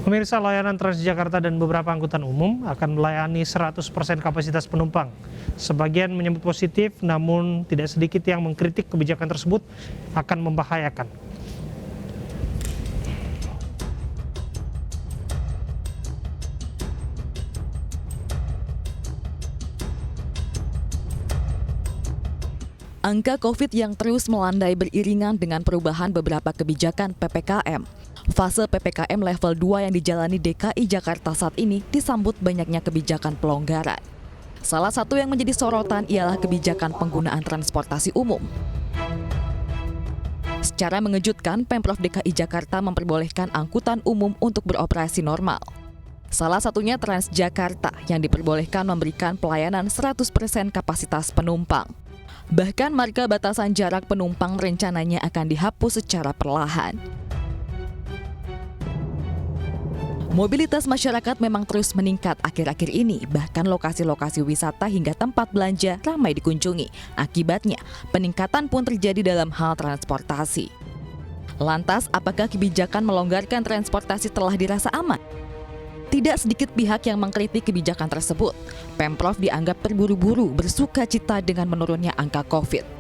Pemirsa, layanan Transjakarta dan beberapa angkutan umum akan melayani 100% kapasitas penumpang. Sebagian menyebut positif, namun tidak sedikit yang mengkritik kebijakan tersebut akan membahayakan. Angka COVID yang terus melandai beriringan dengan perubahan beberapa kebijakan PPKM. Fase PPKM level 2 yang dijalani DKI Jakarta saat ini disambut banyaknya kebijakan pelonggaran. Salah satu yang menjadi sorotan ialah kebijakan penggunaan transportasi umum. Secara mengejutkan, Pemprov DKI Jakarta memperbolehkan angkutan umum untuk beroperasi normal. Salah satunya Transjakarta yang diperbolehkan memberikan pelayanan 100% kapasitas penumpang. Bahkan marka batasan jarak penumpang rencananya akan dihapus secara perlahan. Mobilitas masyarakat memang terus meningkat akhir-akhir ini, bahkan lokasi-lokasi wisata hingga tempat belanja ramai dikunjungi. Akibatnya, peningkatan pun terjadi dalam hal transportasi. Lantas, apakah kebijakan melonggarkan transportasi telah dirasa aman? Tidak sedikit pihak yang mengkritik kebijakan tersebut. Pemprov dianggap terburu-buru bersukacita dengan menurunnya angka COVID.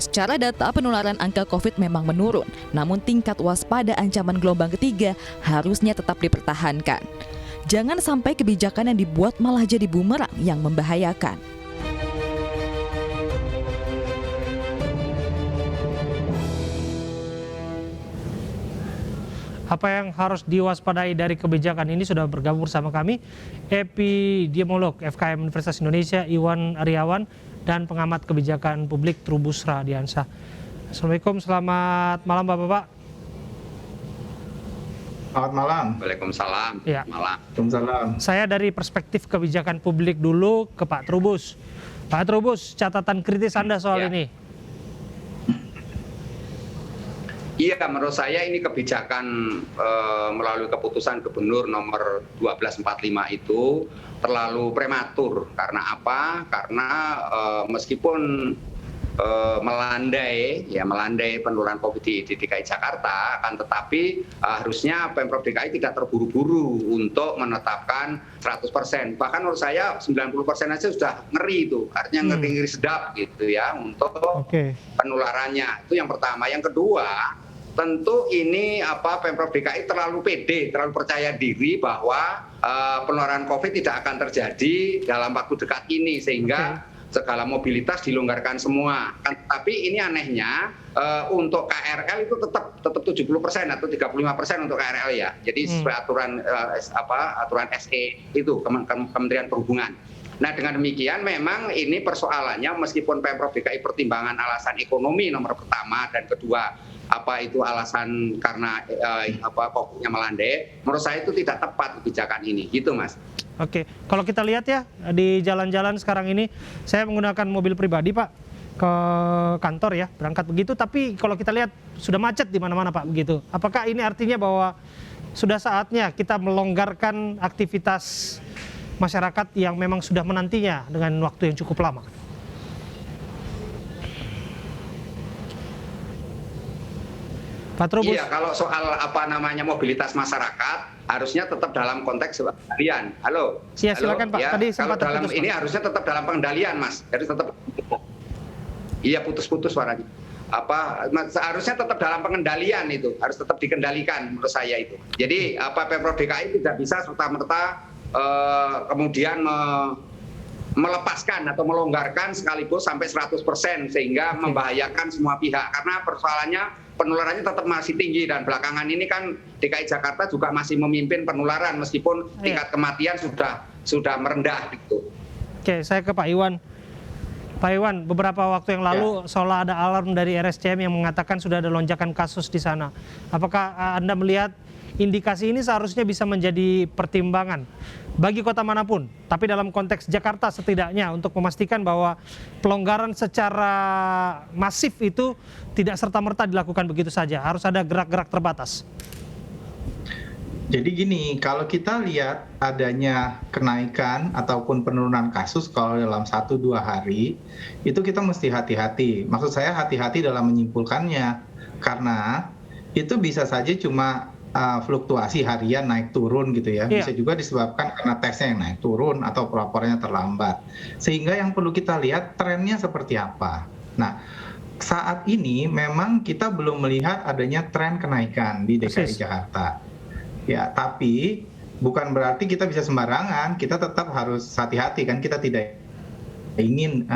Secara data, penularan angka COVID memang menurun, namun tingkat waspada ancaman gelombang ketiga harusnya tetap dipertahankan. Jangan sampai kebijakan yang dibuat malah jadi bumerang yang membahayakan. Apa yang harus diwaspadai dari kebijakan ini sudah bergabung bersama kami epidemiolog FKM Universitas Indonesia Iwan Aryawan dan pengamat kebijakan publik Trubus Radiansah. Assalamualaikum, selamat malam Bapak-Bapak. Selamat malam. Waalaikumsalam. Ya. Malam. Waalaikumsalam. Saya dari perspektif kebijakan publik dulu ke Pak Trubus. Pak Trubus, catatan kritis Anda soal ini. Iya, menurut saya ini kebijakan melalui keputusan Gubernur nomor 1245 itu terlalu prematur. Karena apa? Karena meskipun melandai penularan COVID di DKI Jakarta, akan tetapi harusnya Pemprov DKI tidak terburu-buru untuk menetapkan 100%. Bahkan menurut saya 90% aja sudah ngeri itu, artinya ngeri sedap gitu ya untuk penularannya. Itu yang pertama. Yang kedua, tentu ini Pemprov DKI terlalu pede, terlalu percaya diri bahwa penularan COVID tidak akan terjadi dalam waktu dekat ini sehingga segala mobilitas dilonggarkan semua. Tapi ini anehnya untuk KRL itu tetap 70% atau 35% untuk KRL ya. Jadi sesuai aturan SE itu Kementerian Perhubungan. Nah, dengan demikian memang ini persoalannya meskipun Pemprov DKI pertimbangan alasan ekonomi nomor pertama dan kedua itu alasan karena COVID-nya melandai, menurut saya itu tidak tepat kebijakan ini, gitu Mas. Oke, kalau kita lihat ya di jalan-jalan sekarang ini, saya menggunakan mobil pribadi Pak ke kantor ya, berangkat begitu, tapi kalau kita lihat sudah macet di mana-mana Pak begitu. Apakah ini artinya bahwa sudah saatnya kita melonggarkan aktivitas masyarakat yang memang sudah menantinya dengan waktu yang cukup lama? Pak Trubus. Iya, kalau soal mobilitas masyarakat harusnya tetap dalam konteks pengendalian. Halo. Iya, silakan Pak. Ya, tadi kalau dalam terputus, ini Pak. harusnya tetap dalam pengendalian, Mas. Harus tetap. Iya, putus-putus suaranya. Harusnya tetap dalam pengendalian itu, harus tetap dikendalikan menurut saya itu. Jadi Pemprov DKI tidak bisa serta-merta kemudian melepaskan atau melonggarkan sekaligus sampai 100% sehingga membahayakan semua pihak karena persoalannya penularannya tetap masih tinggi dan belakangan ini kan DKI Jakarta juga masih memimpin penularan meskipun tingkat kematian sudah merendah gitu. Oke, saya ke Pak Iwan. Pak Iwan, beberapa waktu yang lalu seolah ada alarm dari RSCM yang mengatakan sudah ada lonjakan kasus di sana. Apakah Anda melihat indikasi ini seharusnya bisa menjadi pertimbangan bagi kota manapun, tapi dalam konteks Jakarta setidaknya untuk memastikan bahwa pelonggaran secara masif itu tidak serta-merta dilakukan begitu saja, harus ada gerak-gerak terbatas. Jadi gini, kalau kita lihat adanya kenaikan ataupun penurunan kasus kalau dalam 1-2 hari, itu kita mesti hati-hati. Maksud saya hati-hati dalam menyimpulkannya, karena itu bisa saja cuma fluktuasi harian naik turun gitu ya. Iya. Bisa juga disebabkan karena tesnya yang naik turun atau pelaporannya terlambat. Sehingga yang perlu kita lihat trennya seperti apa. Nah, saat ini memang kita belum melihat adanya tren kenaikan di DKI Persis. Jakarta. Ya, tapi bukan berarti kita bisa sembarangan, kita tetap harus hati-hati kan, kita tidak ingin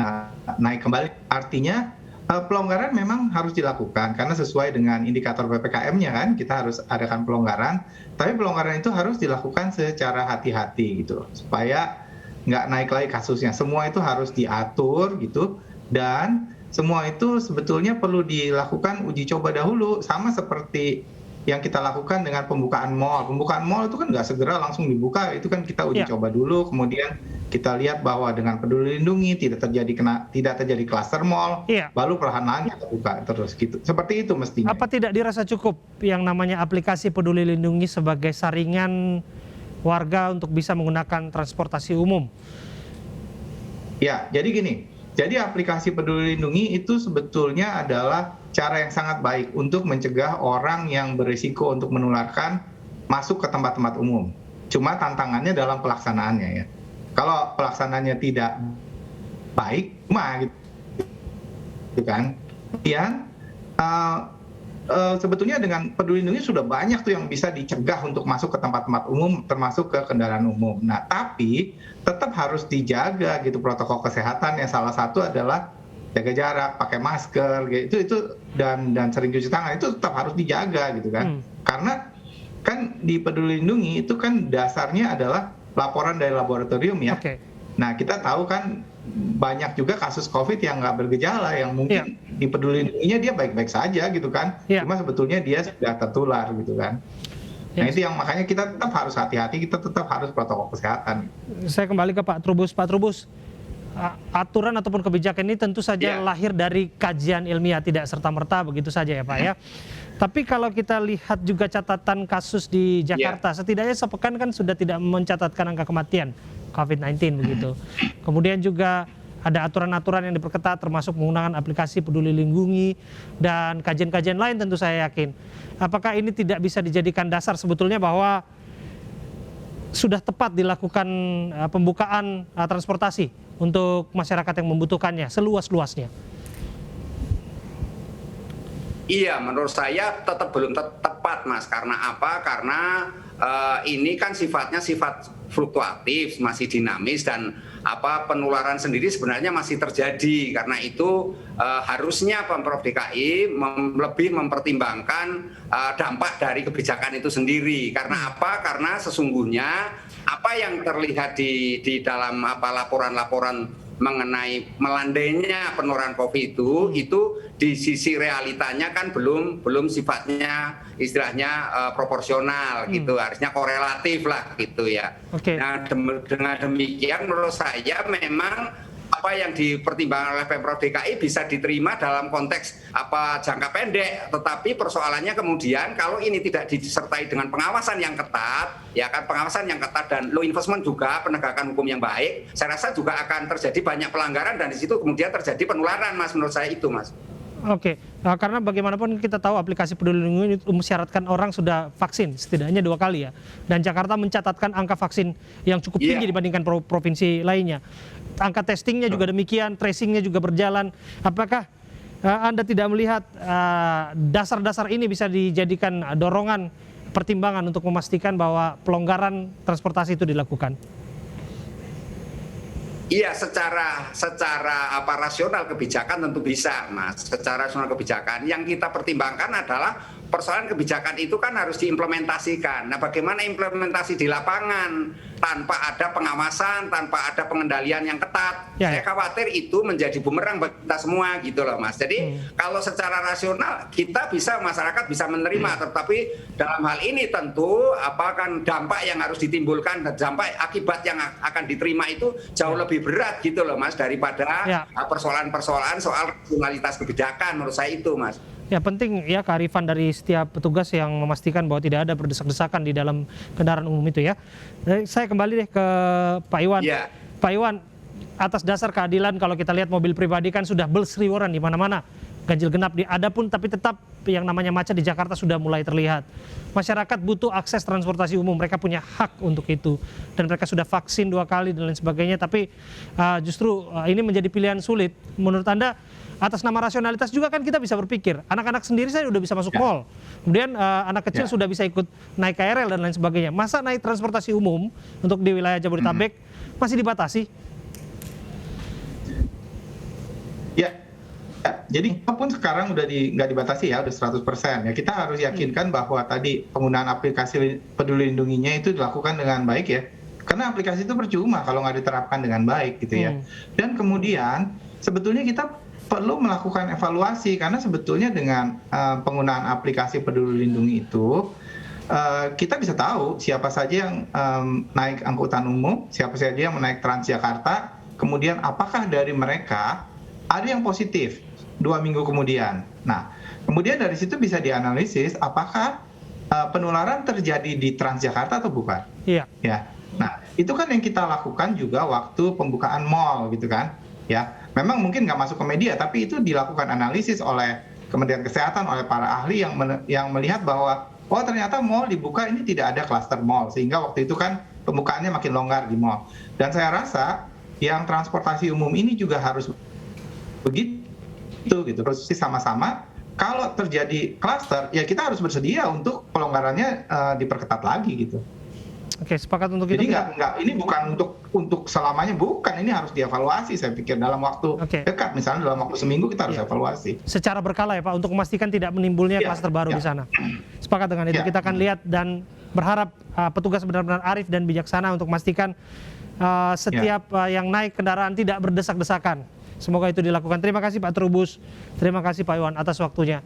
naik kembali. Artinya pelonggaran memang harus dilakukan karena sesuai dengan indikator PPKM-nya kan, kita harus adakan pelonggaran, tapi pelonggaran itu harus dilakukan secara hati-hati gitu, supaya nggak naik lagi kasusnya. Semua itu harus diatur gitu, dan semua itu sebetulnya perlu dilakukan uji coba dahulu, sama seperti yang kita lakukan dengan pembukaan mal. Pembukaan mal itu kan nggak segera langsung dibuka, itu kan kita uji coba dulu, kemudian kita lihat bahwa dengan Peduli Lindungi tidak terjadi klaster mal, baru perlahan-lahan kita buka terus gitu. Seperti itu mestinya. Apa tidak dirasa cukup yang namanya aplikasi Peduli Lindungi sebagai saringan warga untuk bisa menggunakan transportasi umum? Ya, jadi gini. Jadi aplikasi Peduli Lindungi itu sebetulnya adalah cara yang sangat baik untuk mencegah orang yang berisiko untuk menularkan masuk ke tempat-tempat umum. Cuma tantangannya dalam pelaksanaannya ya. Kalau pelaksanaannya tidak baik, gitu kan. Kemudian sebetulnya dengan Peduli Lindungi sudah banyak tuh yang bisa dicegah untuk masuk ke tempat-tempat umum, termasuk ke kendaraan umum. Nah, tapi tetap harus dijaga gitu protokol kesehatan. Yang salah satu adalah jaga jarak, pakai masker, gitu dan sering cuci tangan, itu tetap harus dijaga gitu kan. Karena kan di Peduli Lindungi itu kan dasarnya adalah laporan dari laboratorium ya. Nah, kita tahu kan banyak juga kasus COVID yang nggak bergejala, yang mungkin di Peduli Lindunginya dia baik-baik saja gitu kan. Cuma sebetulnya dia sudah tertular gitu kan. Nah, itu yang makanya kita tetap harus hati-hati, kita tetap harus protokol kesehatan. Saya kembali ke Pak Trubus. Pak Trubus, aturan ataupun kebijakan ini tentu saja lahir dari kajian ilmiah, tidak serta-merta begitu saja ya Pak ya. Tapi kalau kita lihat juga catatan kasus di Jakarta, setidaknya sepekan kan sudah tidak mencatatkan angka kematian COVID-19 begitu. Kemudian juga ada aturan-aturan yang diperketat termasuk menggunakan aplikasi Peduli Lindungi dan kajian-kajian lain tentu saya yakin. Apakah ini tidak bisa dijadikan dasar sebetulnya bahwa sudah tepat dilakukan pembukaan transportasi untuk masyarakat yang membutuhkannya seluas-luasnya? Iya, menurut saya tetap belum tepat, Mas. Karena apa? Karena ini kan sifatnya sifat fluktuatif, masih dinamis, dan penularan sendiri sebenarnya masih terjadi. Karena itu harusnya Pemprov DKI lebih mempertimbangkan dampak dari kebijakan itu sendiri. Karena apa? Karena sesungguhnya apa yang terlihat di dalam laporan-laporan mengenai melandainya penularan COVID itu di sisi realitanya kan belum sifatnya istilahnya proporsional gitu, harusnya korelatif lah gitu ya. Nah, dengan demikian menurut saya memang apa yang dipertimbangkan oleh Pemprov DKI bisa diterima dalam konteks jangka pendek, tetapi persoalannya kemudian kalau ini tidak disertai dengan pengawasan yang ketat, ya kan, pengawasan yang ketat dan law enforcement juga, penegakan hukum yang baik, saya rasa juga akan terjadi banyak pelanggaran dan di situ kemudian terjadi penularan, Mas, menurut saya itu, Mas. Karena bagaimanapun kita tahu aplikasi Peduli Lindungi mensyaratkan orang sudah vaksin setidaknya 2 kali ya, dan Jakarta mencatatkan angka vaksin yang cukup tinggi dibandingkan provinsi lainnya. Angka testingnya juga demikian, tracingnya juga berjalan. Apakah Anda tidak melihat dasar-dasar ini bisa dijadikan dorongan pertimbangan untuk memastikan bahwa pelonggaran transportasi itu dilakukan? Iya, secara rasional kebijakan tentu bisa, Mas. Secara rasional kebijakan yang kita pertimbangkan adalah persoalan kebijakan itu kan harus diimplementasikan. Nah, bagaimana implementasi di lapangan tanpa ada pengawasan, tanpa ada pengendalian yang ketat? Saya khawatir itu menjadi bumerang bagi kita semua gitu loh, Mas. Jadi kalau secara rasional kita bisa, masyarakat bisa menerima, tetapi dalam hal ini tentu kan dampak yang harus ditimbulkan dan dampak akibat yang akan diterima itu jauh lebih berat gitu loh, Mas, daripada persoalan-persoalan soal rasionalitas kebijakan. Menurut saya itu, Mas. Ya, penting ya kearifan dari setiap petugas yang memastikan bahwa tidak ada berdesak-desakan di dalam kendaraan umum itu ya. Saya kembali deh ke Pak Iwan. Pak Iwan, atas dasar keadilan kalau kita lihat mobil pribadi kan sudah berseliweran di mana-mana. ganjil genap ada pun, tapi tetap yang namanya macet di Jakarta sudah mulai terlihat. Masyarakat butuh akses transportasi umum, mereka punya hak untuk itu, dan mereka sudah vaksin 2 kali dan lain sebagainya. Tapi justru ini menjadi pilihan sulit. Menurut Anda, atas nama rasionalitas juga kan kita bisa berpikir, anak-anak sendiri saya udah bisa masuk mall, kemudian anak kecil sudah bisa ikut naik KRL dan lain sebagainya. Masa naik transportasi umum untuk di wilayah Jabodetabek masih dibatasi? Ya, jadi walaupun sekarang udah nggak dibatasi ya, udah 100%. Ya kita harus yakinkan bahwa tadi penggunaan aplikasi Peduli Lindunginya itu dilakukan dengan baik ya. Karena aplikasi itu percuma kalau nggak diterapkan dengan baik gitu ya. Dan kemudian sebetulnya kita perlu melakukan evaluasi, karena sebetulnya dengan penggunaan aplikasi Peduli Lindungi itu kita bisa tahu siapa saja yang naik angkutan umum, siapa saja yang menaik Transjakarta, kemudian apakah dari mereka ada yang positif 2 minggu kemudian. Nah, kemudian dari situ bisa dianalisis apakah penularan terjadi di Transjakarta atau bukan. Iya. Ya. Nah, itu kan yang kita lakukan juga waktu pembukaan mal gitu kan. Ya, memang mungkin nggak masuk ke media, tapi itu dilakukan analisis oleh Kementerian Kesehatan, oleh para ahli yang melihat bahwa oh ternyata mal dibuka ini tidak ada klaster mal, sehingga waktu itu kan pembukaannya makin longgar di mal. Dan saya rasa yang transportasi umum ini juga harus begitu gitu, terus sama-sama kalau terjadi klaster ya kita harus bersedia untuk pelonggarannya diperketat lagi gitu. Oke, sepakat untuk Jadi itu. ini bukan untuk selamanya, bukan, ini harus dievaluasi saya pikir dalam waktu dekat, misalnya dalam waktu seminggu kita harus evaluasi. Secara berkala ya Pak, untuk memastikan tidak menimbulnya klaster baru di sana. Sepakat dengan itu, kita akan lihat dan berharap petugas benar-benar arif dan bijaksana untuk memastikan setiap yang naik kendaraan tidak berdesak-desakan. Semoga itu dilakukan. Terima kasih Pak Trubus, terima kasih Pak Iwan atas waktunya.